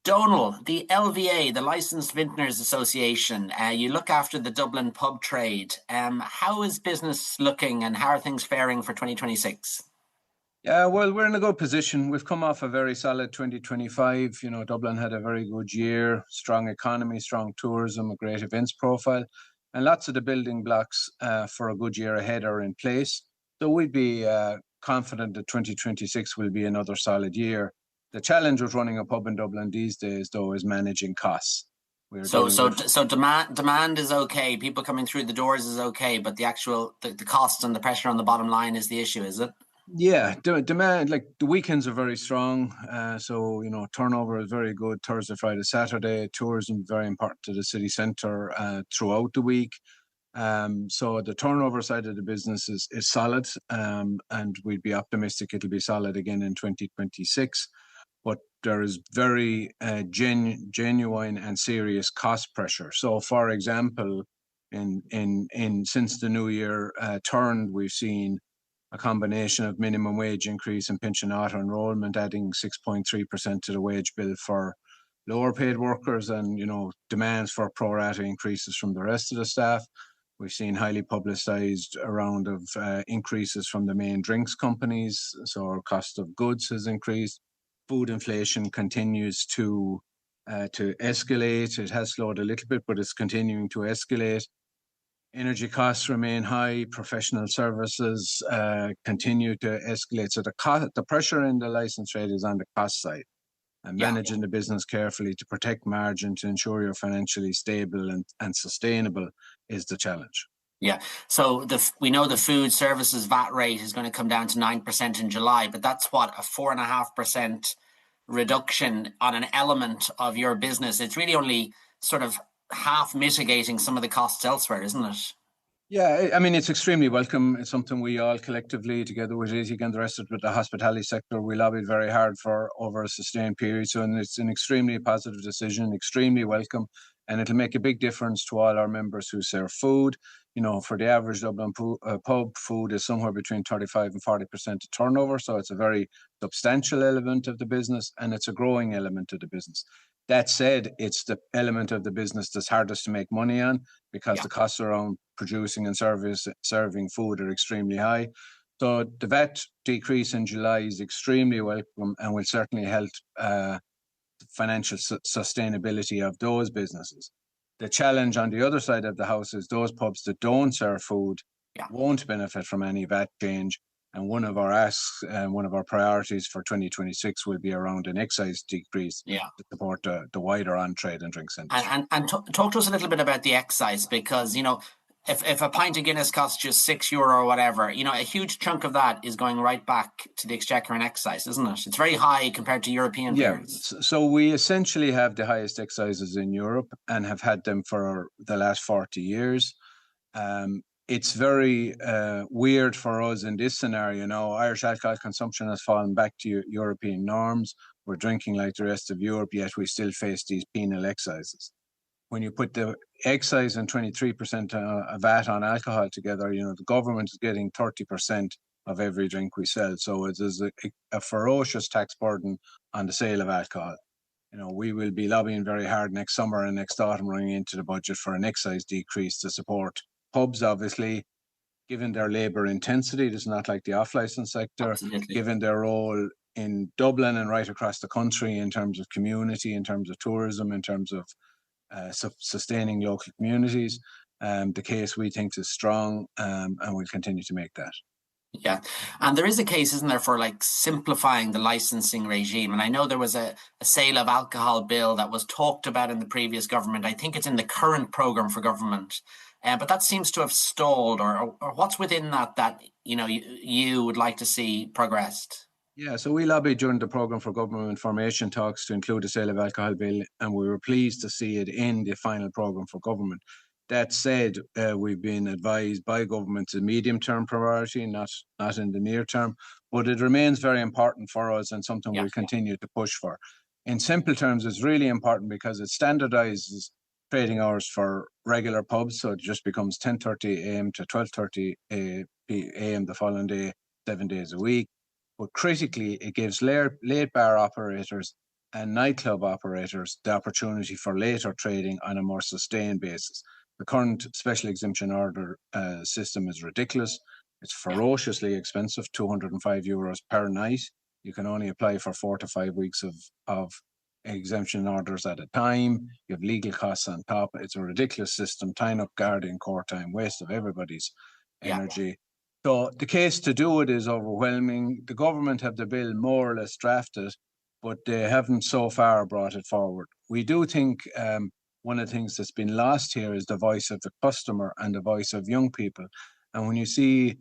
Donal, the LVA, the Licensed Vintners Association, you look after the Dublin pub trade. How is business looking and how are things faring for 2026? Yeah, well, we're in a good position. We've come off a very solid 2025. Dublin had a very good year, strong economy, strong tourism, a great events profile, and lots of the building blocks for a good year ahead are in place. So we'd be confident that 2026 will be another solid year. The challenge with running a pub in Dublin these days, though, is managing costs. We're So, dealing so, with so demand is okay. People coming through the doors is okay, but the cost and the pressure on the bottom line is the issue, is it? Yeah, demand, like the weekends are very strong. So, turnover is very good Thursday, Friday, Saturday. Tourism very important to the city centre throughout the week. So the turnover side of the business is solid, and we'd be optimistic it'll be solid again in 2026. But there is very genuine and serious cost pressure. So, for example, in since the new year turned, we've seen a combination of minimum wage increase and pension auto enrollment adding 6.3% to the wage bill for lower paid workers, and demands for pro rata increases from the rest of the staff. We've seen highly publicised a round of increases from the main drinks companies, so our cost of goods has increased. Food inflation continues to escalate. It has slowed a little bit, but it's continuing to escalate. Energy costs remain high. Professional services continue to escalate. So the pressure in the license rate is on the cost side, and Yeah. managing the business carefully to protect margin to ensure you're financially stable and sustainable is the challenge. Yeah. So we know the food services VAT rate is going to come down to 9% in July, but that's what, a 4.5% reduction on an element of your business. It's really only sort of half mitigating some of the costs elsewhere, isn't it? Yeah, I mean, it's extremely welcome. It's something we all collectively, together with ATIC and the rest of the hospitality sector, we lobbied very hard for over a sustained period. So it's an extremely positive decision, extremely welcome, and it'll make a big difference to all our members who serve food. For the average Dublin pub, food is somewhere between 35 and 40% of turnover. So it's a very substantial element of the business, and it's a growing element of the business. That said, it's the element of the business that's hardest to make money on, because Yeah. the costs around producing and serving food are extremely high. So the VAT decrease in July is extremely welcome and will certainly help financial sustainability of those businesses. The challenge on the other side of the house is those pubs that don't serve food Yeah. won't benefit from any VAT change. And one of our asks and one of our priorities for 2026 will be around an excise decrease Yeah. to support the wider on-trade and drinks industry. And talk to us a little bit about the excise, because if a pint of Guinness costs just €6 or whatever, a huge chunk of that is going right back to the Exchequer and excise, isn't it? It's very high compared to European Yeah, peers. so we essentially have the highest excises in Europe and have had them for the last 40 years. It's very weird for us in this scenario. Now, Irish alcohol consumption has fallen back to European norms. We're drinking like the rest of Europe, yet we still face these penal excises. When you put the excise and 23% VAT on alcohol together, the government is getting 30% of every drink we sell. So it is a ferocious tax burden on the sale of alcohol. We will be lobbying very hard next summer and next autumn, running into the budget, for an excise decrease to support pubs, obviously, given their labour intensity. It's not like the off-licence sector, Absolutely. given their role in Dublin and right across the country in terms of community, in terms of tourism, in terms of sustaining local communities. The case, we think, is strong, and we'll continue to make that. Yeah. And there is a case, isn't there, for like simplifying the licensing regime? And I know there was a sale of alcohol bill that was talked about in the previous government. I think it's in the current programme for government. But that seems to have stalled, or what's within that you would like to see progressed? Yeah, so we lobbied during the programme for government formation talks to include the sale of alcohol bill, and we were pleased to see it in the final programme for government. That said, we've been advised by government to medium-term priority, not in the near term, but it remains very important for us and something Yeah. we'll continue to push for. In simple terms, it's really important because it standardises trading hours for regular pubs, so it just becomes 10:30 a.m. to 12:30 a.m. the following day, 7 days a week. But critically, it gives late bar operators and nightclub operators the opportunity for later trading on a more sustained basis. The current special exemption order system is ridiculous. It's Yeah, ferociously expensive, €205 per night. You can only apply for 4 to 5 weeks of exemption orders at a time. You have legal costs on top. It's a ridiculous system, tying up guard in court time, waste of everybody's yeah, energy. So the case to do it is overwhelming. The government have the bill more or less drafted, but they haven't so far brought it forward. We do think one of the things that's been lost here is the voice of the customer and the voice of young people. And when you see,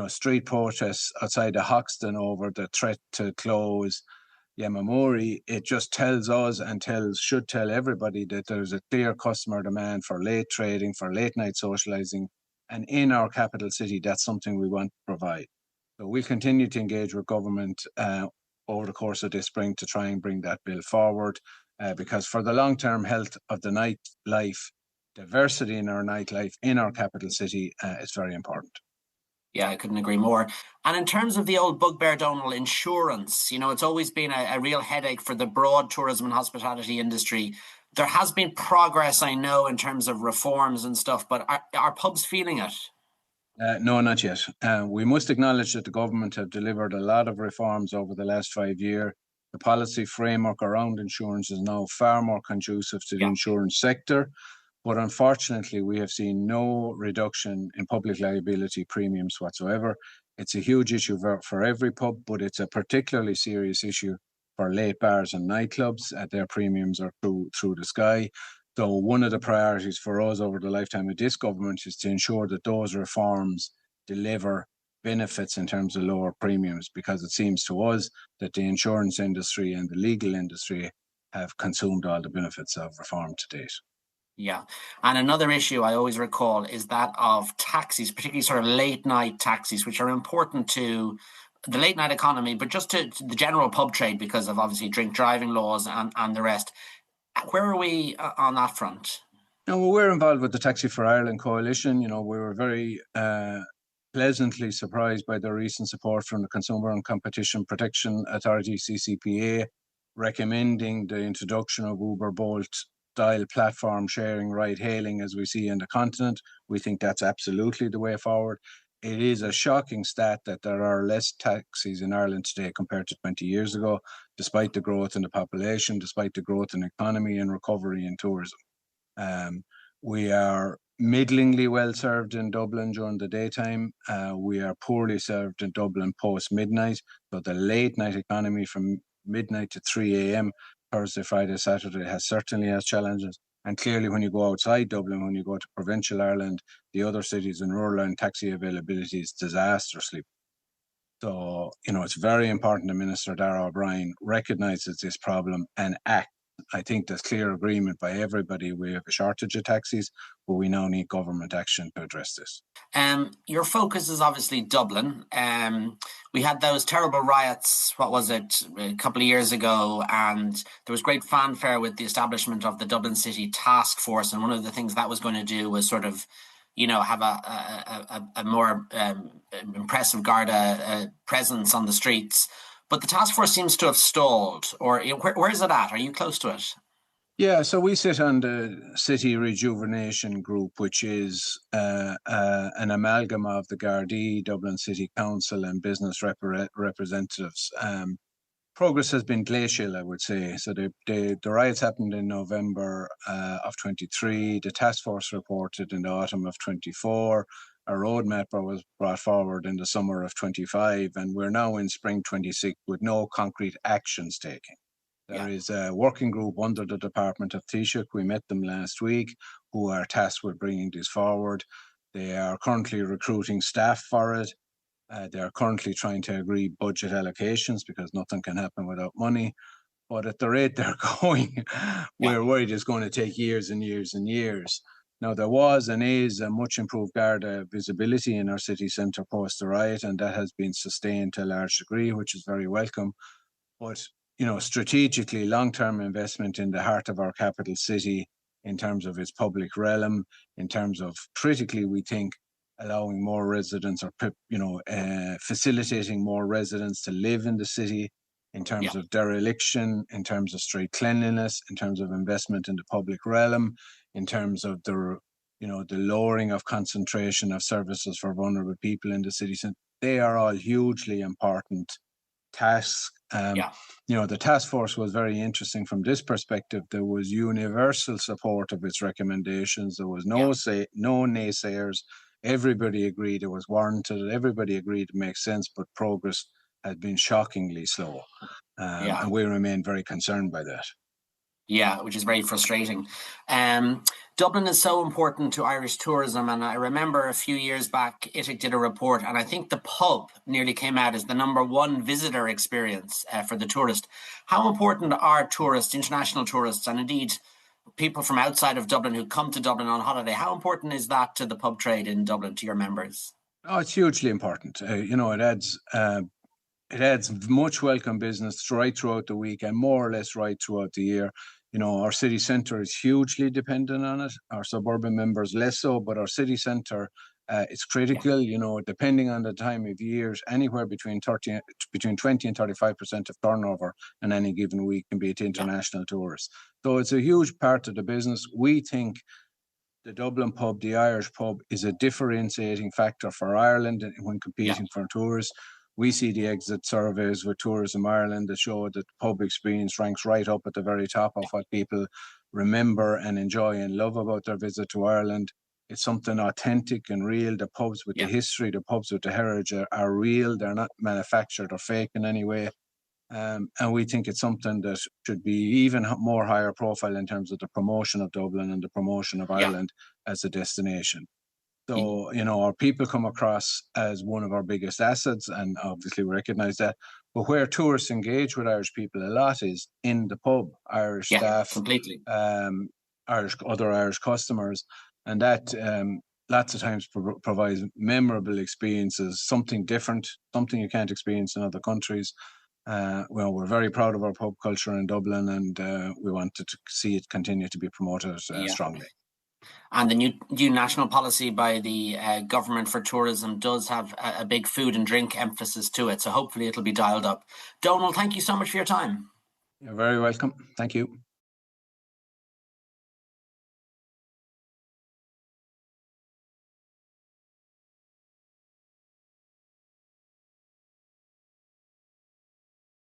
street protests outside the Hoxton over the threat to close Yamamori, it just tells us and should tell everybody that there's a clear customer demand for late trading, for late night socializing. And in our capital city, that's something we want to provide. So we'll continue to engage with government over the course of this spring to try and bring that bill forward, because for the long-term health of the nightlife, diversity in our nightlife in our capital city is very important. yeah, I couldn't agree more. And in terms of the old bugbear, Donal, insurance, it's always been a real headache for the broad tourism and hospitality industry. There has been progress, I know, in terms of reforms and stuff, but are pubs feeling it? No, not yet. We must acknowledge that the government have delivered a lot of reforms over the last 5 years. The policy framework around insurance is now far more conducive to the Yeah, insurance sector. But unfortunately, we have seen no reduction in public liability premiums whatsoever. It's a huge issue for every pub, but it's a particularly serious issue for late bars and nightclubs. Their premiums are through the sky. So one of the priorities for us over the lifetime of this government is to ensure that those reforms deliver benefits in terms of lower premiums, because it seems to us that the insurance industry and the legal industry have consumed all the benefits of reform to date. yeah. And another issue I always recall is that of taxis, particularly sort of late night taxis, which are important to the late night economy, but just to the general pub trade because of obviously drink driving laws and the rest. Where are we on that front? No, well, we're involved with the Taxi for Ireland coalition. We were very pleasantly surprised by the recent support from the Consumer and Competition Protection Authority, CCPA, recommending the introduction of Uber Bolt style platform sharing ride hailing as we see in the continent. We think that's absolutely the way forward. It is a shocking stat that there are less taxis in Ireland today compared to 20 years ago, despite the growth in the population, despite the growth in the economy and recovery in tourism. Um, we are middlingly well served in Dublin during the daytime. We are poorly served in Dublin post midnight. So the late night economy from midnight to 3 a.m., Thursday, Friday, Saturday, certainly has challenges. And clearly, when you go outside Dublin, when you go to provincial Ireland, the other cities in rural Ireland, taxi availability is disastrously. So, it's very important that Minister Darragh O'Brien recognises this problem and acts. I think there's clear agreement by everybody. We have a shortage of taxis, but we now need government action to address this. Your focus is obviously Dublin. We had those terrible riots, what was it, a couple of years ago, and there was great fanfare with the establishment of the Dublin City Task Force. And one of the things that was going to do was sort of, have a more impressive Garda presence on the streets. But the task force seems to have stalled, or where is it at? Are you close to it? Yeah, so we sit on the City Rejuvenation Group, which is an amalgam of the Gardaí, Dublin City Council, and business representatives. Progress has been glacial, I would say. So the riots happened in November of 23. The task force reported in the autumn of 24. A roadmap was brought forward in the summer of 25, and we're now in spring 26 with no concrete actions taken. There Yeah, is a working group under the Department of Taoiseach. We met them last week, who are tasked with bringing this forward. They are currently recruiting staff for it. They are currently trying to agree budget allocations because nothing can happen without money. But at the rate they're going, yeah, we're worried it's going to take years and years and years. Now, there was and is a much improved Garda visibility in our city centre post the riot, and that has been sustained to a large degree, which is very welcome. But, strategically, long-term investment in the heart of our capital city in terms of its public realm, in terms of critically, we think, allowing more residents or, facilitating more residents to live in the city in terms Yeah, of dereliction, in terms of street cleanliness, in terms of investment in the public realm, in terms of the lowering of concentration of services for vulnerable people in the city centre. They are all hugely important tasks. yeah, The task force was very interesting from this perspective. There was universal support of its recommendations. There was yeah, no naysayers. Everybody agreed it was warranted. Everybody agreed it makes sense, but progress had been shockingly slow. yeah. And we remain very concerned by that. Yeah, which is very frustrating. Um, Dublin is so important to Irish tourism, and I remember a few years back, ITIC did a report, and I think the pub nearly came out as the number one visitor experience for the tourist. How important are tourists, international tourists, and indeed people from outside of Dublin who come to Dublin on holiday? How important is that to the pub trade in Dublin, to your members? Oh, it's hugely important. It adds much welcome business right throughout the week and more or less right throughout the year. Our city centre is hugely dependent on it. Our suburban members less so, but our city centre, it's Yeah, critical. Depending on the time of years, anywhere between 20 and 35% of turnover in any given week can be to yeah, international tourists. So it's a huge part of the business. We think the Dublin pub, the Irish pub, is a differentiating factor for Ireland when yeah, competing for tourists. We see the exit surveys with Tourism Ireland that show that the pub experience ranks right up at the very top of what people remember and enjoy and love about their visit to Ireland. It's something authentic and real. The pubs with the yeah, history, the pubs with the heritage are real. They're not manufactured or fake in any way. And we think it's something that should be even more higher profile in terms of the promotion of Dublin and the promotion of yeah, Ireland as a destination. y- So, our people come across as one of our biggest assets, and obviously we recognise that. But where tourists engage with Irish people a lot is in the pub, Irish yeah, staff, completely. um, other Irish customers, and that lots of times provides memorable experiences, something different, something you can't experience in other countries. We're very proud of our pub culture in Dublin, and we wanted to see it continue to be promoted Yeah. strongly. And the new national policy by the government for tourism does have a big food and drink emphasis to it. So hopefully it'll be dialed up. Donald, thank you so much for your time. You're very welcome. Thank you.